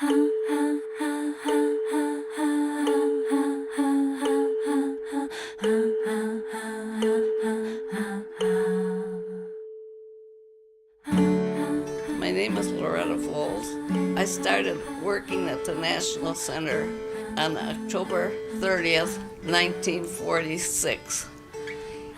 My name is Lauretta Voelz. I started working at the National Center on October 30th, 1946.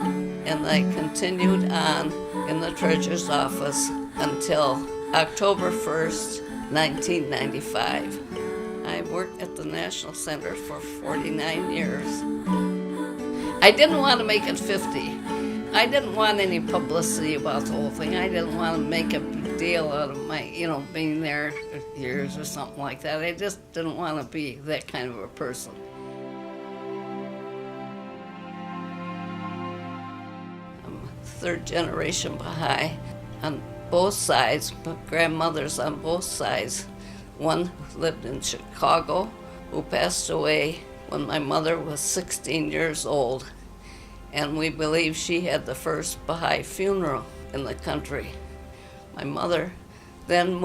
And I continued on in the Treasurer's office until October 1st, 1995. I worked at the National Center for 49 years. I didn't want to make it 50. I didn't want any publicity about the whole thing. I didn't want to make a big deal out of my, being there years or something like that. I just didn't want to be that kind of a person. I'm third generation Baha'i on both sides, my grandmothers on both sides. One lived in Chicago, who passed away when my mother was 16 years old. And we believe she had the first Baha'i funeral in the country. My mother then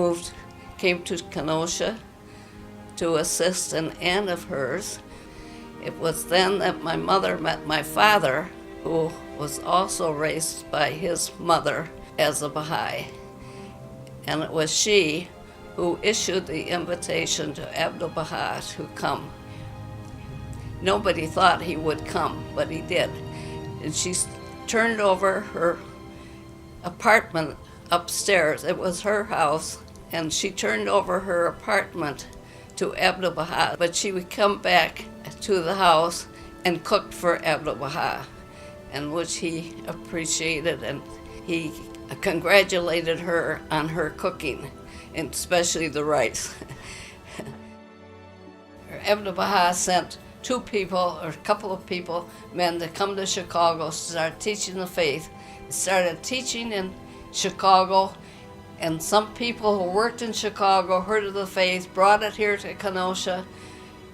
came to Kenosha to assist an aunt of hers. It was then that my mother met my father, who was also raised by his mother as a Baha'i. And it was she who issued the invitation to Abdu'l-Baha to come. Nobody thought he would come, but he did. And she turned over her apartment upstairs. It was her house, and she turned over her apartment to Abdu'l-Baha, but she would come back to the house and cook for Abdu'l-Baha, and which he appreciated, and he congratulated her on her cooking, and especially the rice. Abdu'l-Baha sent two people, or a couple of people, men, to come to Chicago, start teaching the faith. Started teaching in Chicago, and some people who worked in Chicago heard of the faith, brought it here to Kenosha,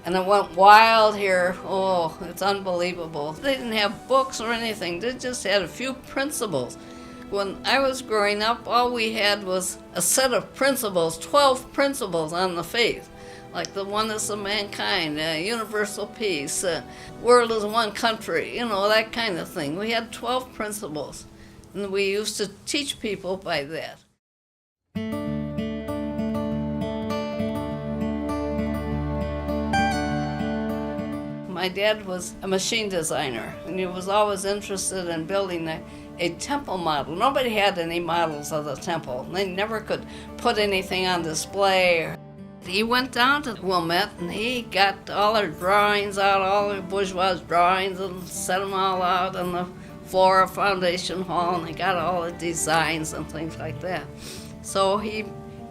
and it went wild here. Oh, it's unbelievable. They didn't have books or anything. They just had a few principles. When I was growing up, all we had was a set of principles, 12 principles on the faith, like the oneness of mankind, universal peace, world is one country, that kind of thing. We had 12 principles, and we used to teach people by that. My dad was a machine designer, and he was always interested in building a temple model. Nobody had any models of the temple. They never could put anything on display. He went down to Wilmette, and he got all their drawings out, all the bourgeois drawings, and set them all out on the floor of Foundation Hall, and he got all the designs and things like that. So he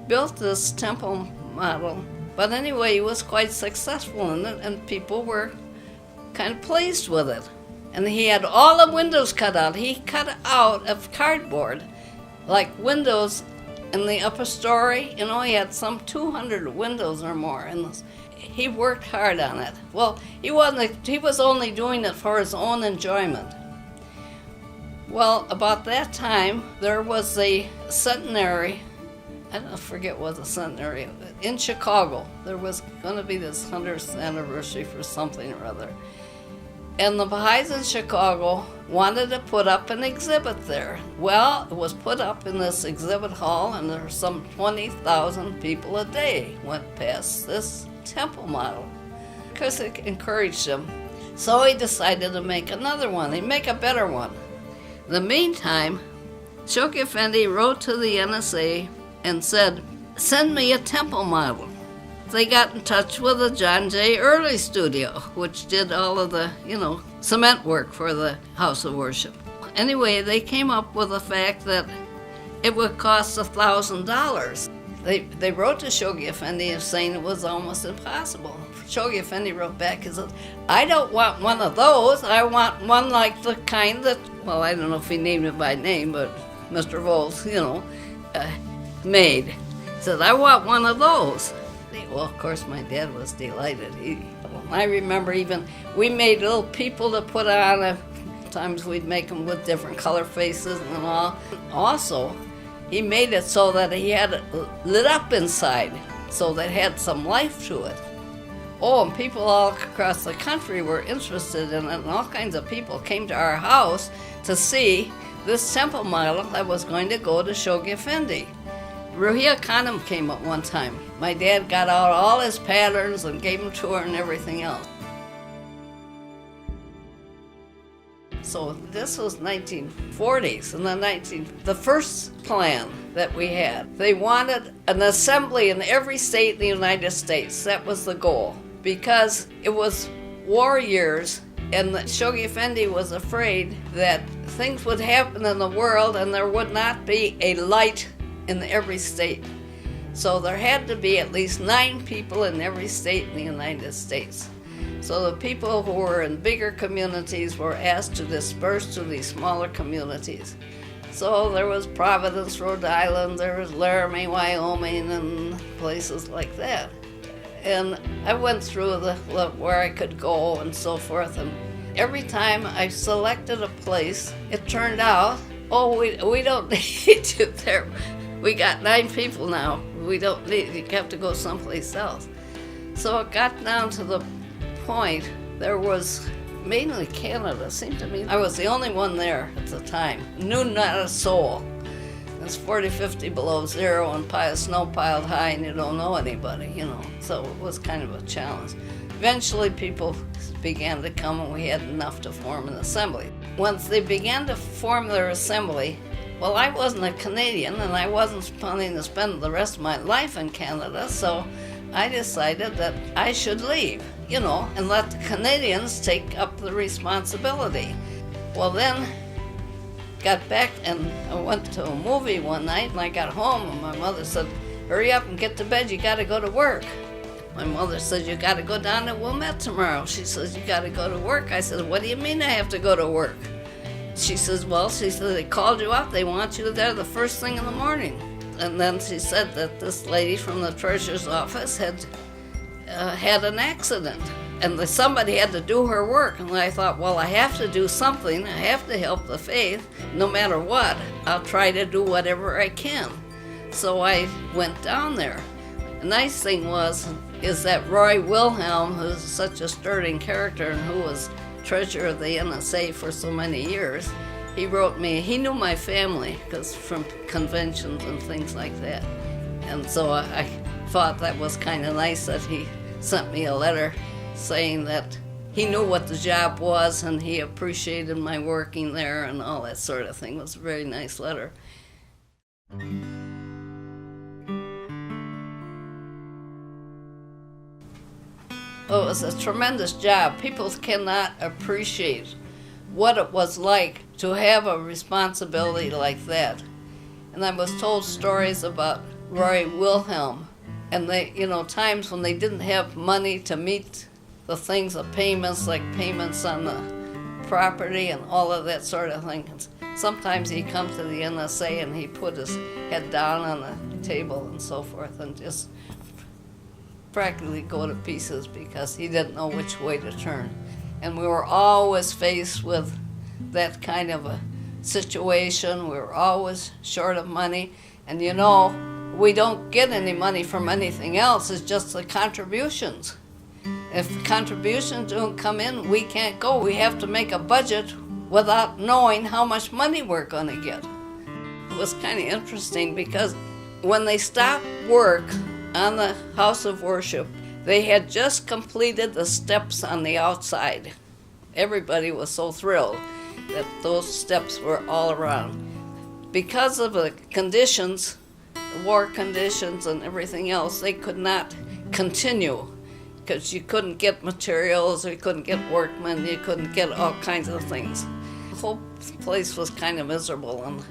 built this temple model. But anyway, he was quite successful in it, and people were kind of pleased with it. And he had all the windows cut out. He cut out of cardboard, like windows in the upper story. He had some 200 windows or more in this. He worked hard on it. Well, he was only doing it for his own enjoyment. Well, about that time, there was a centenary, I forget what the centenary, in Chicago. There was going to be this 100th anniversary for something or other. And the Baha'is in Chicago wanted to put up an exhibit there. Well, it was put up in this exhibit hall, and there were some 20,000 people a day went past this temple model, because it encouraged him. So he decided to make another one. He'd make a better one. In the meantime, Shoghi Effendi wrote to the NSA and said, "Send me a temple model." They got in touch with the John J. Early studio, which did all of the, cement work for the house of worship. Anyway, they came up with the fact that it would cost $1,000. They wrote to Shoghi Effendi saying it was almost impossible. Shoghi Effendi wrote back and said, "I don't want one of those. I want one like the kind that," well, I don't know if he named it by name, but Mr. Voelz, made. He said, "I want one of those." Well, of course, my dad was delighted. I remember we made little people to put on. Sometimes we'd make them with different color faces and all. Also, he made it so that he had it lit up inside. so that had some life to it. Oh, and people all across the country were interested in it, and all kinds of people came to our house to see this temple model that was going to go to Shoghi Effendi. Ruhia Khanum came at one time. My dad got out all his patterns and gave them to her and everything else. So this was 1940s, and the first plan that we had, they wanted an assembly in every state in the United States. That was the goal, because it was war years, and Shoghi Effendi was afraid that things would happen in the world and there would not be a light in every state. So there had to be at least 9 people in every state in the United States. So the people who were in bigger communities were asked to disperse to these smaller communities. So there was Providence, Rhode Island, there was Laramie, Wyoming, and places like that. And I went through where I could go and so forth, and every time I selected a place, it turned out, oh, we don't need you there. We got 9 people now. We don't need, you have to go someplace else. So it got down to the point, there was mainly Canada, seemed to me. I was the only one there at the time. Knew not a soul. It's 40, 50 below zero and snow piled high and you don't know anybody, you know. So it was kind of a challenge. Eventually people began to come and we had enough to form an assembly. Once they began to form their assembly, well, I wasn't a Canadian and I wasn't planning to spend the rest of my life in Canada, so I decided that I should leave, you know, and let the Canadians take up the responsibility. Well, then got back and I went to a movie one night and I got home and my mother said, hurry up and get to bed, you gotta go to work. My mother said, you gotta go down to Wilmette tomorrow. She says, you gotta go to work. I said, what do you mean I have to go to work? She says, well, they called you up, they want you there the first thing in the morning. And then she said that this lady from the Treasurer's office had an accident and somebody had to do her work. And I thought, well, I have to do something. I have to help the faith. No matter what, I'll try to do whatever I can. So I went down there. The nice thing is that Roy Wilhelm, who's such a stirring character and who was treasurer of the NSA for so many years, he wrote me, he knew my family because from conventions and things like that. And so I thought that was kind of nice that he sent me a letter saying that he knew what the job was and he appreciated my working there and all that sort of thing. It was a very nice letter. Oh, it was a tremendous job. People cannot appreciate what it was like to have a responsibility like that. And I was told stories about Roy Wilhelm and they, you know, times when they didn't have money to meet the things, the payments, like payments on the property and all of that sort of thing. Sometimes he'd come to the NSA and he'd put his head down on the table and so forth and just practically go to pieces because he didn't know which way to turn. And we were always faced with that kind of a situation. We were always short of money. And you know, we don't get any money from anything else. It's just the contributions. If contributions don't come in, we can't go. We have to make a budget without knowing how much money we're going to get. It was kind of interesting because when they stopped work on the house of worship, they had just completed the steps on the outside. Everybody was so thrilled that those steps were all around. Because of the conditions, the war conditions and everything else, they could not continue because you couldn't get materials, you couldn't get workmen, you couldn't get all kinds of things. The whole place was kind of miserable, and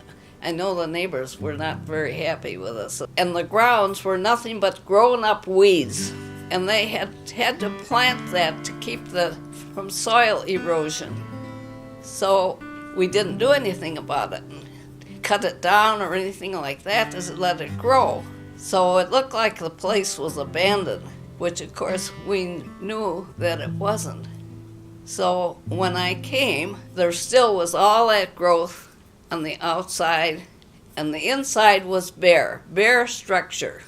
I know the neighbors were not very happy with us. And the grounds were nothing but grown-up weeds. And they had to plant that to keep from soil erosion. So we didn't do anything about it, cut it down or anything like that, just let it grow. So it looked like the place was abandoned, which of course we knew that it wasn't. So when I came, there still was all that growth on the outside, and the inside was bare structure.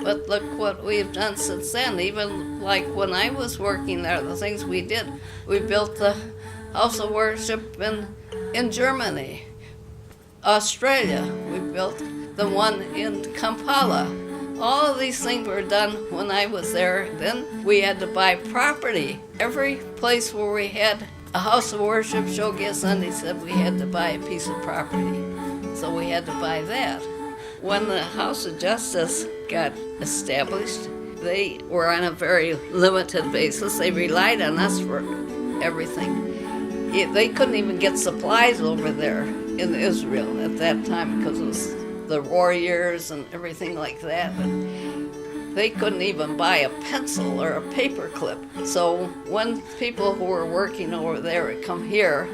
But look what we've done since then. Even like when I was working there, the things we did. We built the house of worship in Germany. Australia, we built the one in Kampala. All of these things were done when I was there. Then we had to buy property. Every place where we had a house of worship, showcase Sunday, said we had to buy a piece of property. So we had to buy that. When the House of Justice got established, they were on a very limited basis. They relied on us for everything. They couldn't even get supplies over there in Israel at that time because it was the war years and everything like that. And they couldn't even buy a pencil or a paper clip. So when people who were working over there would come here,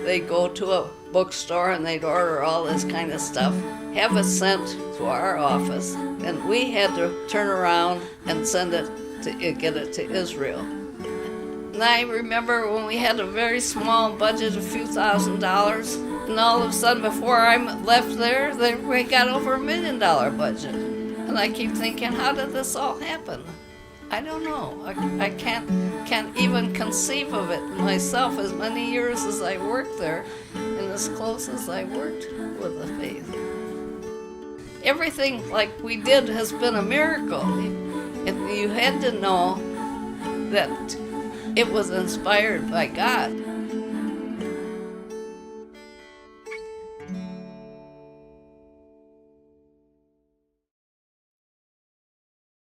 they'd go to a bookstore and they'd order all this kind of stuff, have it sent to our office, and we had to turn around and send it to get it to Israel. And I remember when we had a very small budget, a few $1,000s, and all of a sudden before I left there, we got over $1 million budget. And I keep thinking, how did this all happen? I don't know. I can't even conceive of it myself, as many years as I worked there and as close as I worked with the faith. Everything like we did has been a miracle. And you had to know that it was inspired by God.